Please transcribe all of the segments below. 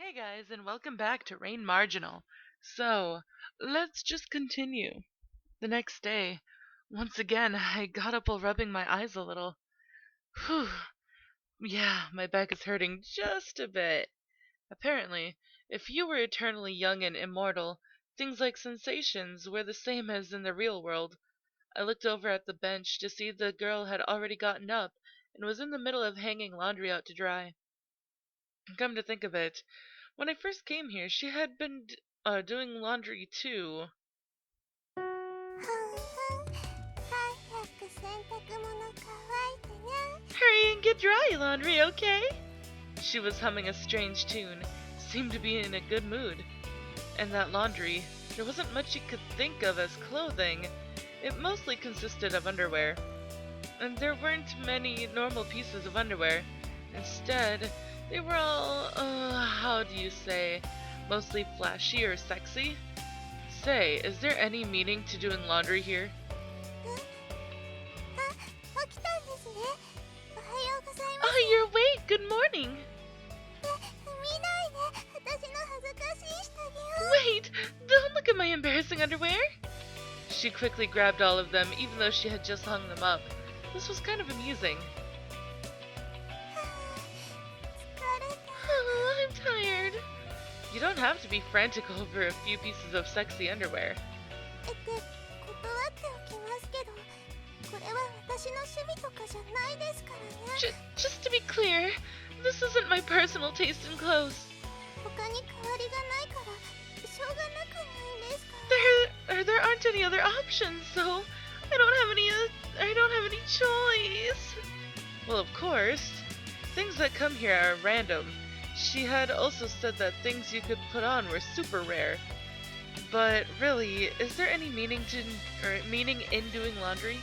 Hey guys, and welcome back to Rain Marginal. So, let's just continue. The next day, once again, I got up while rubbing my eyes a little. Whew, yeah, my back is hurting just a bit. Apparently, if you were eternally young and immortal, things like sensations were the same as in the real world. I looked over at the bench to see the girl had already gotten up and was in the middle of hanging laundry out to dry. Come to think of it, when I first came here, she had been doing laundry too. Hurry and get dry, laundry, okay? She was humming a strange tune, seemed to be in a good mood. And that laundry, there wasn't much you could think of as clothing. It mostly consisted of underwear. And there weren't many normal pieces of underwear. Instead, they were all, how do you say, mostly flashy or sexy? Say, is there any meaning to doing laundry here? Oh, you're awake! Good morning! Wait! Don't look at my embarrassing underwear! She quickly grabbed all of them, even though she had just hung them up. This was kind of amusing. Oh, I'm tired. You don't have to be frantic over a few pieces of sexy underwear. Just to be clear, this isn't my personal taste in clothes. There aren't any other options, so I don't have any choice. Well, of course, things that come here are random. She had also said that things you could put on were super rare. But really, is there any meaning in doing laundry?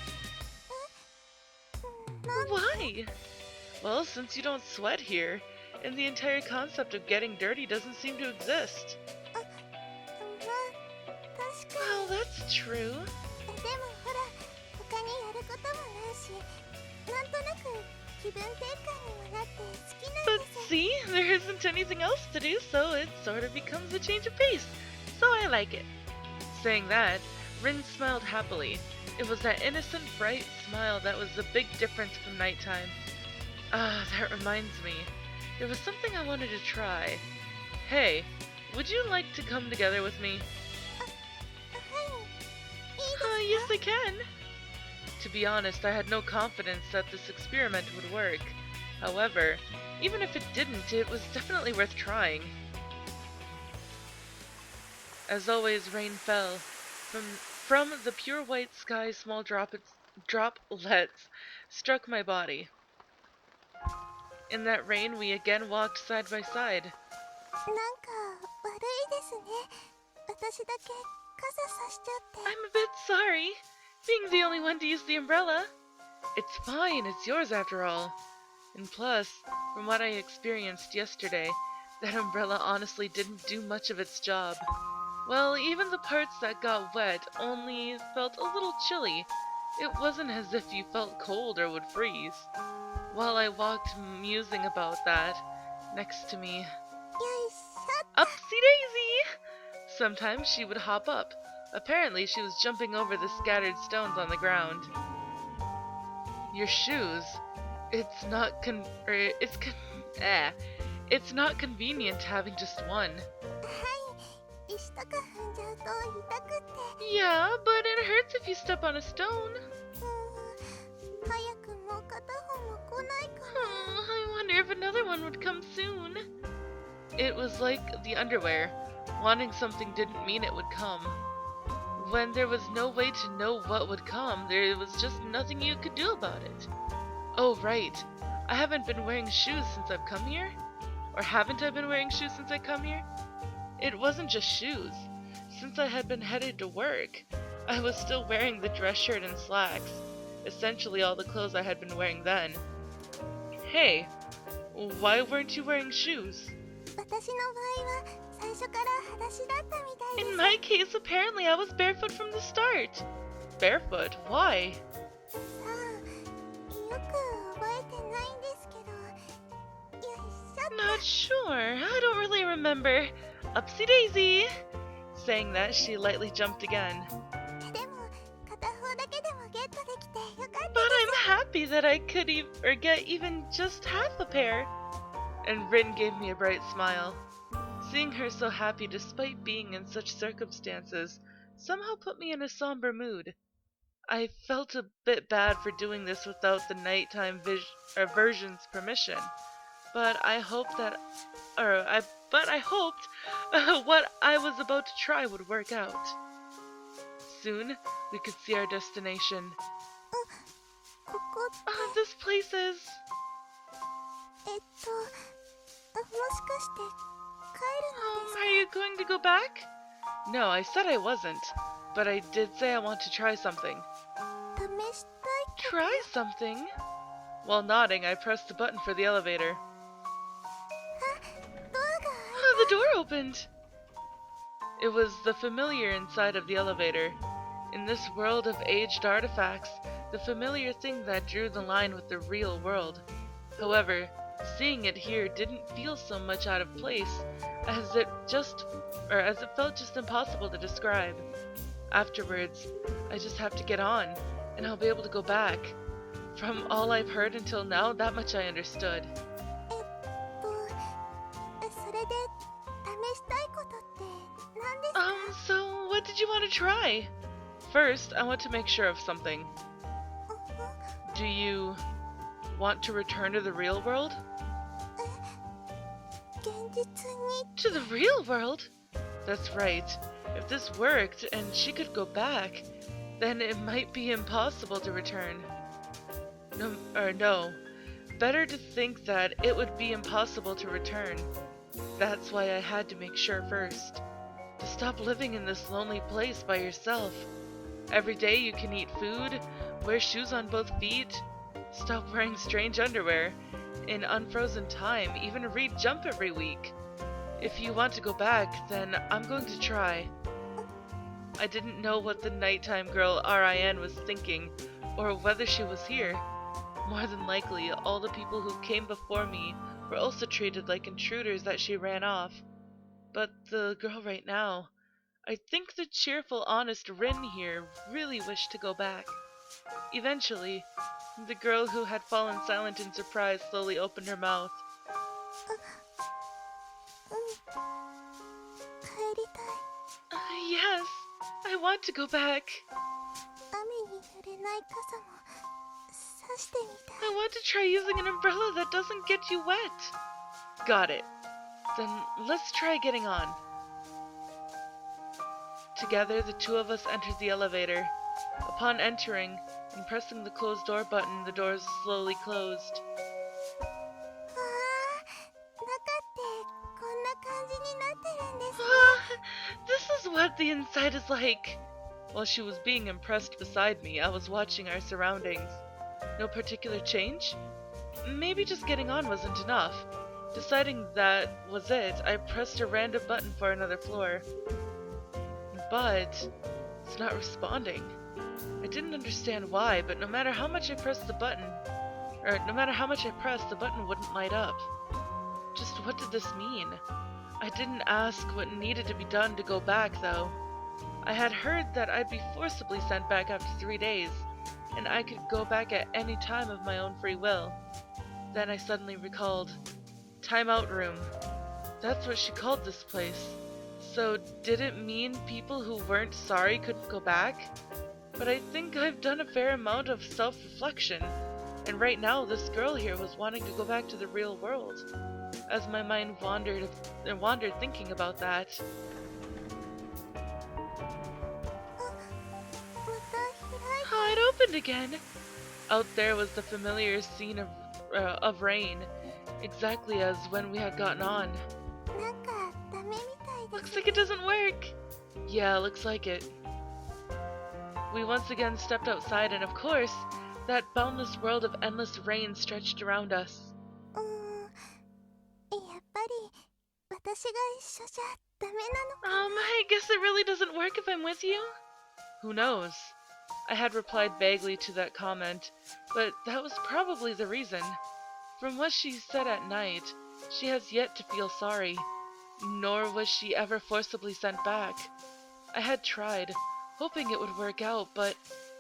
Why? Well, since you don't sweat here, and the entire concept of getting dirty doesn't seem to exist. Well, that's true. But see, there isn't anything else to do, so it sort of becomes a change of pace. So I like it. Saying that, Rin smiled happily. It was that innocent, bright smile that was the big difference from nighttime. That reminds me. There was something I wanted to try. Hey, would you like to come together with me? Yes I can. To be honest, I had no confidence that this experiment would work. However, even if it didn't, it was definitely worth trying. As always, rain fell. From the pure white sky, small droplets struck my body. In that rain, we again walked side by side. I'm a bit sorry, being the only one to use the umbrella. It's fine, it's yours after all. And plus, from what I experienced yesterday, that umbrella honestly didn't do much of its job. Well, even the parts that got wet only felt a little chilly. It wasn't as if you felt cold or would freeze. While I walked musing about that, next to me... Upsy-daisy! Sometimes she would hop up. Apparently she was jumping over the scattered stones on the ground. Your shoes. It's not convenient having just one. Yeah, but it hurts if you step on a stone. I wonder if another one would come soon. It was like the underwear. Wanting something didn't mean it would come. When there was no way to know what would come, there was just nothing you could do about it. Oh, right. I haven't been wearing shoes since I've come here? Or haven't I been wearing shoes since I come here? It wasn't just shoes. Since I had been headed to work, I was still wearing the dress shirt and slacks. Essentially all the clothes I had been wearing then. Hey, why weren't you wearing shoes? In my case, apparently I was barefoot from the start. Barefoot? Why? Not sure. I don't really remember. remember. Upsy daisy! Saying that, she lightly jumped again. でも片方だけでもゲットできてよかった But で I'm happy that I could get even just half a pair. And Rin gave me a bright smile. Seeing her so happy despite being in such circumstances somehow put me in a somber mood. I felt a bit bad for doing this without the nighttime version's permission, but I hoped what I was about to try would work out. Soon we could see our destination. ここ This place is. もしかして帰るのですか Are you going to go back? No, I said I wasn't, but I did say I want to try something. 試したい Try something? While nodding, I pressed the button for the elevator. ドアが The door opened! It was the familiar inside of the elevator. In this world of aged artifacts, the familiar thing that drew the line with the real world. However, seeing it here didn't feel so much out of place as it felt just impossible to describe. Afterwards, I just have to get on, and I'll be able to go back. From all I've heard until now, that much I understood. それで試したいことって何ですか So what did you want to try? First, I want to make sure of something. Do you want to return to the real world? 現実に To the real world? That's right. If this worked and she could go back, then it might be impossible to return. No. Better to think that it would be impossible to return. That's why I had to make sure first. To stop living in this lonely place by yourself. Every day you can eat food, wear shoes on both feet, stop wearing strange underwear, in unfrozen time, even read Jump every week. If you want to go back, then I'm going to try. I didn't know what the nighttime girl RIN was thinking, or whether she was here. More than likely, all the people who came before me were also treated like intruders that she ran off. But the girl right now, I think the cheerful, honest Rin here really wished to go back. Eventually, the girl who had fallen silent in surprise slowly opened her mouth. 帰りたい Yes, I want to go back. 雨に濡れない傘も差してみたい I want to try using an umbrella that doesn't get you wet. Got it. Then let's try getting on. Together, the two of us entered the elevator. Upon entering and pressing the closed door button, the doors slowly closed. わあ中ってこんな感じになってるんですね This is what the inside is like. While she was being impressed beside me, I was watching our surroundings. No particular change? Maybe just getting on wasn't enough. Deciding that was it, I pressed a random button for another floor. But it's not responding. I didn't understand why, but no matter how much I pressed, the button wouldn't light up. Just what did this mean? I didn't ask what needed to be done to go back, though. I had heard that I'd be forcibly sent back after 3 days, and I could go back at any time of my own free will. Then I suddenly recalled. Timeout room. That's what she called this place. So did it mean people who weren't sorry couldn't go back? But I think I've done a fair amount of self-reflection, and right now this girl here was wanting to go back to the real world. As my mind wandered thinking about that. また開い It opened again. Out there was the familiar scene of rain, exactly as when we had gotten on. なんかダメみたいで Looks す like it doesn't work. Yeah, looks like it. We once again stepped outside, and of course, that boundless world of endless rain stretched around us. やっぱり私が一緒じゃダメなのか I guess it really doesn't work if I'm with you? Who knows? I had replied vaguely to that comment, but that was probably the reason. From what she said at night, she has yet to feel sorry. nor was she ever forcibly sent back. I had tried, hoping it would work out, but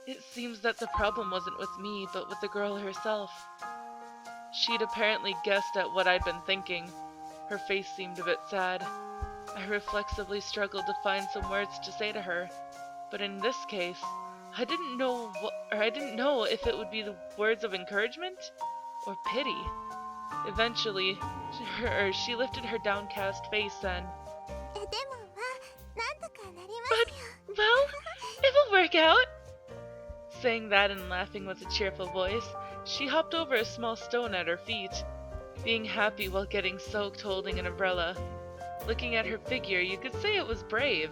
it seems that the problem wasn't with me, but with the girl herself. She'd apparently guessed at what I'd been thinking. Her face seemed a bit sad. I reflexively struggled to find some words to say to her, but in this case, I didn't know if it would be the words of encouragement or pity. Eventually, she lifted her downcast face and, でもまあなんとかなりま But, すよ well, it'll work out. Saying that and laughing with a cheerful voice, she hopped over a small stone at her feet, being happy while getting soaked holding an umbrella. Looking at her figure, you could say it was brave,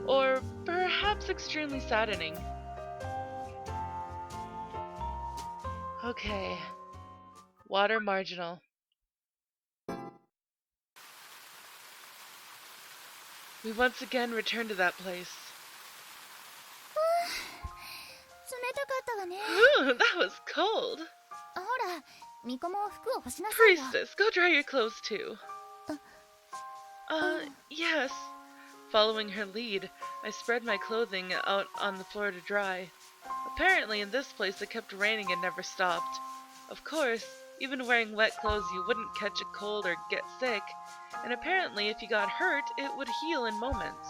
or perhaps extremely saddening. Okay. Water Marginal. We once again returned to that place. 冷たかったわね Ooh, that was cold. ほらミコも服を干しなさいよ Priestess, go dry your clothes too. Yes. Following her lead, I spread my clothing out on the floor to dry. Apparently in this place it kept raining and never stopped. Of course, even wearing wet clothes you wouldn't catch a cold or get sick, and apparently if you got hurt, it would heal in moments.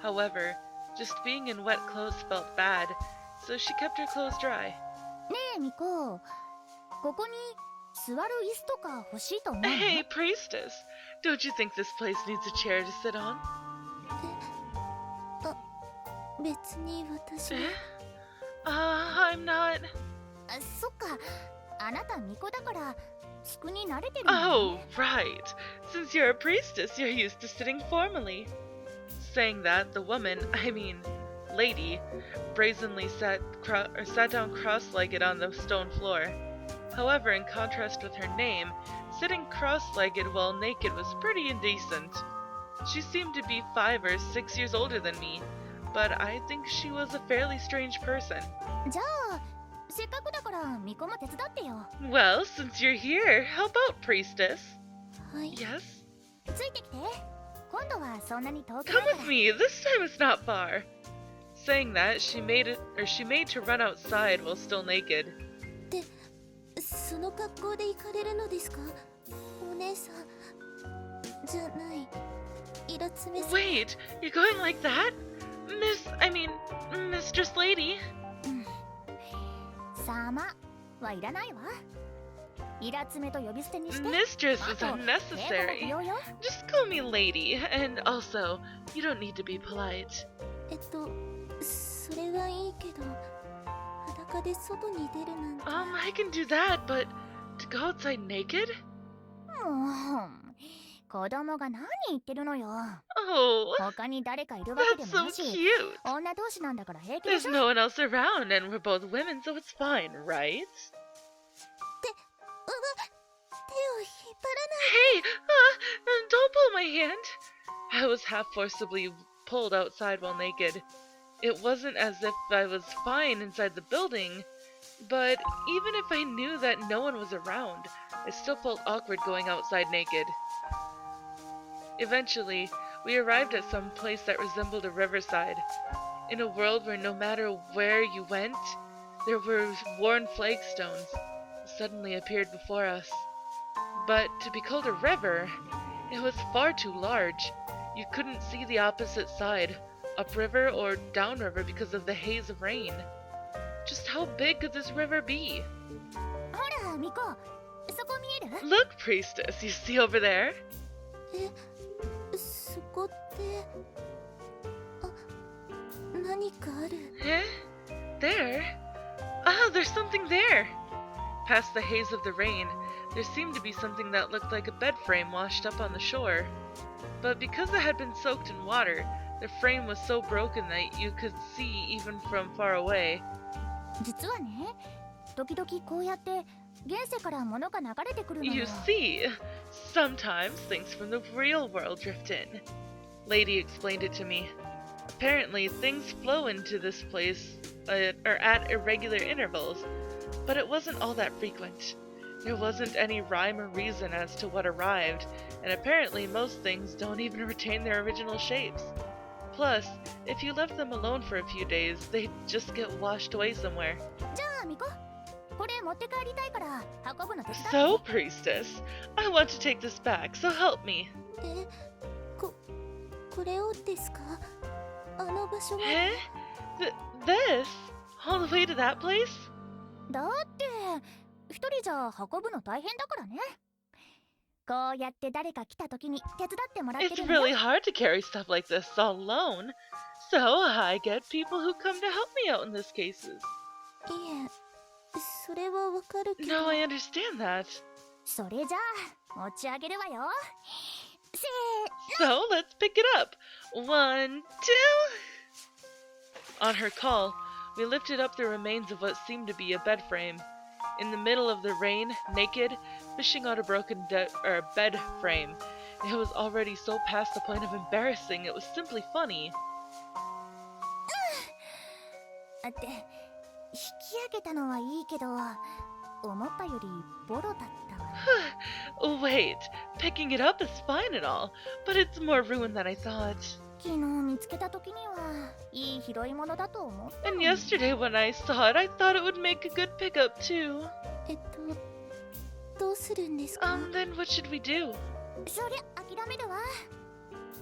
However, just being in wet clothes felt bad, so she kept her clothes dry. ねえミコここに座る椅子とか欲しいと思うの Hey, priestess! Don't you think this place needs a chair to sit on? 別に私は I'm not... そっかあなた巫女だから机に慣れてるの Oh, right. Since you're a priestess, you're used to sitting formally. Saying that, the woman, lady, brazenly sat down cross-legged on the stone floor. However, in contrast with her name, sitting cross-legged while naked was pretty indecent. She seemed to be 5 or 6 years older than me, but I think she was a fairly strange person. じゃあせっかくだから巫女も手伝ってよ Well, since you're here, help out, priestess. はい Yes? ついてきて今度はそんなに遠く Come ないか with ら me. This time it's not far. Saying that, she made to run outside while still naked. でその格好で行かれるのですかお姉さんじゃないイラつめさん Wait, you're going like that? Mistress Lady? 様はいらないわイラつめと呼び捨てにして Mistress is あと英語も unnecessary. 不要よ Just call me lady, and also, you don't need to be polite. それはいいけど裸で外に出るなんて I can do that, but to go outside naked? もう子供が何言ってるのよ Oh, 他に誰かいるわけで that's も so なし cute. 女同士なんだから平気で There's しょ no one else around, and we're both women, so it's fine, right? 手を引っ張らない Hey, don't pull my hand. I was half forcibly pulled outside while naked. It wasn't as if I was fine inside the building, but even if I knew that no one was around, I still felt awkward going outside naked. Eventually, we arrived at some place that resembled a riverside. In a world where no matter where you went, there were worn flagstones suddenly appeared before us. But to be called a river, it was far too large. You couldn't see the opposite side, upriver or downriver because of the haze of rain. Just how big could this river be? ほらミコそこ見える Look, priestess, you see over there? そこって何かある Eh? There? There's something there! Past the haze of the rain, there seemed to be something that looked like a bed frame washed up on the shore. But because it had been soaked in water, the frame was so broken that you could see even from far away. 実はね時々こうやって現世から物が流れてくるのよ You see, sometimes things from the real world drift in. Lady explained it to me. Apparently, things flow into this place at irregular intervals, but it wasn't all that frequent. There wasn't any rhyme or reason as to what arrived, and apparently most things don't even retain their original shapes. Plus, if you left them alone for a few days, they'd just get washed away somewhere. じゃあミコ、これ持って帰りたいから運ぶの手伝って。 So, priestess, I want to take this back, so help me. え、これをですか？あの場所が。Eh? This? All the way to that place? だって一人じゃ運ぶの大変だからね。こうやって誰か来た時に手伝ってもらってる It's んだよ。 really hard to carry stuff like this all alone, so I get people who come to help me out in these cases. いえ、それはわかるけど。 No, I understand that. それじゃあ持ち上げるわよ。せ So, let's pick it up. 1, 2... On her call, we lifted up the remains of what seemed to be a bed frame. In the middle of the rain, naked, fishing out a broken bed frame. It was already so past the point of embarrassing, it was simply funny. ーって引き上げたのはいいけど、思ったよりボロだったわ。Wait, picking it up is fine and all, but it's more ruined than I thought. 昨日見つけた時にはいい拾い物だと思った。 And yesterday when I saw it, I thought it would make a good pickup too. どうするんですか？ Then what should we do? そりゃ諦めるわ。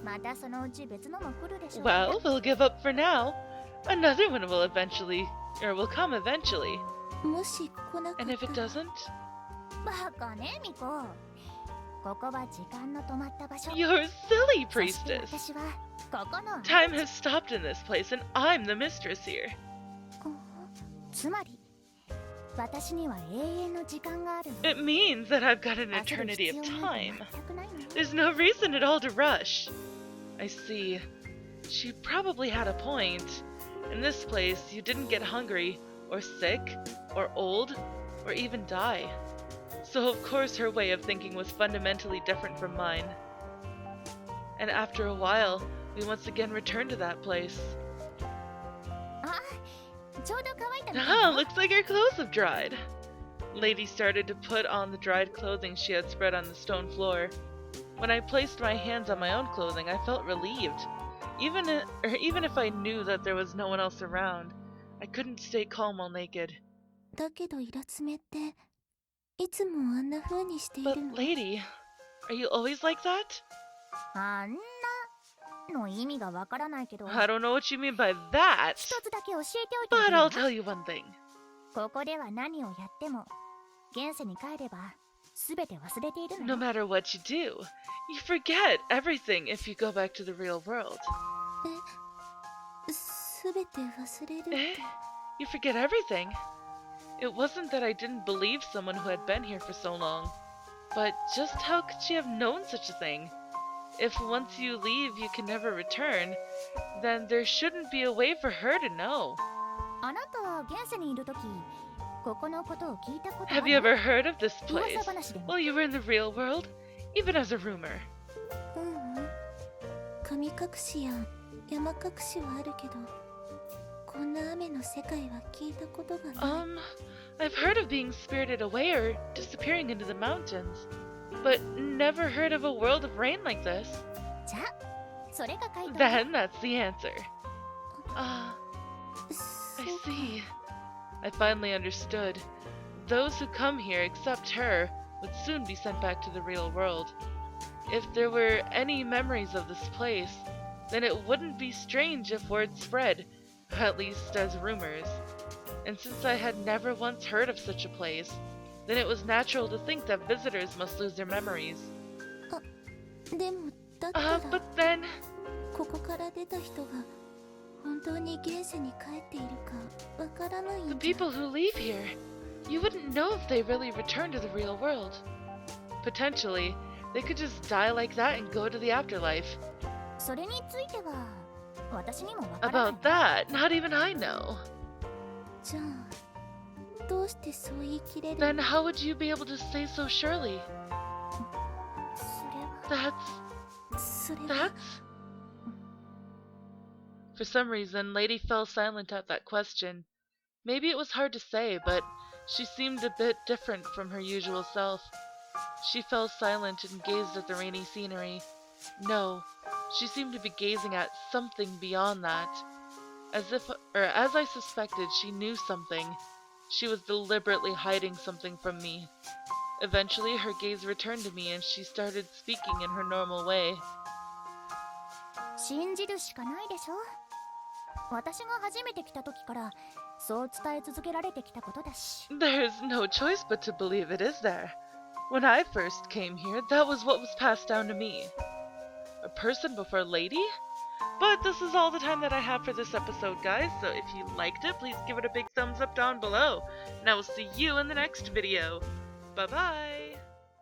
またそのうち別のも来るでしょう。 Well, we'll give up for now. Another one will come eventually. もし来なかった And if it doesn't? バカねミコ。ここは時間の止まった場所。 You're silly, そして priestess. 私はここの Time has stopped in this place, and I'm the mistress here. つまり私には永遠の時間があるの。 It means that I've got an 焦る eternity 必 of 要なんて time. 全くないの。 There's no reason at all to rush. I see. She probably had a point. In this place, you didn't get hungry, or sick, or old, or even die. So of course her way of thinking was fundamentally different from mine. And after a while, we once again returned to that place. あ、ちょうど乾いたみたい Ah, よ。 looks like our clothes have dried. Lady started to put on the dried clothing she had spread on the stone floor. When I placed my hands on my own clothing, I felt relieved. Even if I knew that there was no one else around, I couldn't stay calm while naked. だけどイラつめっていつもあんな風にしている But の。 lady, are you always like that? あんなの意味がわからないけど、 I don't know what you mean by that, 一つだけ教えておいてあ but げる I'll わ。 tell you one thing. ここでは何をやっても現世に帰ればすべて忘れているの No よ。 matter what you do, you forget everything if you go back to the real world. すべて忘れるって。 Eh? You forget everything? It wasn't that I didn't believe someone who had been here for so long, but just how could she have known such a thing? If once you leave you can never return, then there shouldn't be a way for her to know. あなたは現世にいるとき、ここのことを聞いたことあ Have る？ you ever heard of this place? 噂話でも。 While you were in the real world? Even as a rumor. 神隠しや山隠しはあるけど、こんな雨の世界は聞いたことがない。I've heard of being spirited away or disappearing into the mountains, but never heard of a world of rain like this. じゃあ、それが回答。 Then that's the answer. I そうか。 see. I finally understood. Those who come here except her would soon be sent back to the real world. If there were any memories of this place, then it wouldn't be strange if word spread, at least as rumors. And since I had never once heard of such a place, then it was natural to think that visitors must lose their memories. でもだったら、 But then, ここから出た人が本当に現世に帰っているかわからないん the じゃ。 people who leave here, you wouldn't know if they really return to the real world. Potentially, they could just die like that and go to the afterlife. それについては私にもわからない。 About that, not even I know. じゃあ、どうしてそう言い切れる？ Then how would you be able to say so surely? それは That's... For some reason, Lady fell silent at that question. Maybe it was hard to say, but She seemed a bit different from her usual self. She fell silent and gazed at the rainy scenery. No, she seemed to be gazing at something beyond that. As I suspected, she knew something. She was deliberately hiding something from me. Eventually, her gaze returned to me and she started speaking in her normal way. 信じるしかないでしょ。私が初めて来た時からそう伝え続けられてきたことだし。 There's no choice but to believe it, is there? When I first came here, that was what was passed down to me. A person before lady? But this is all the time that I have for this episode, guys, so if you liked it, please give it a big thumbs up down below. And I will see you in the next video. Bye-bye!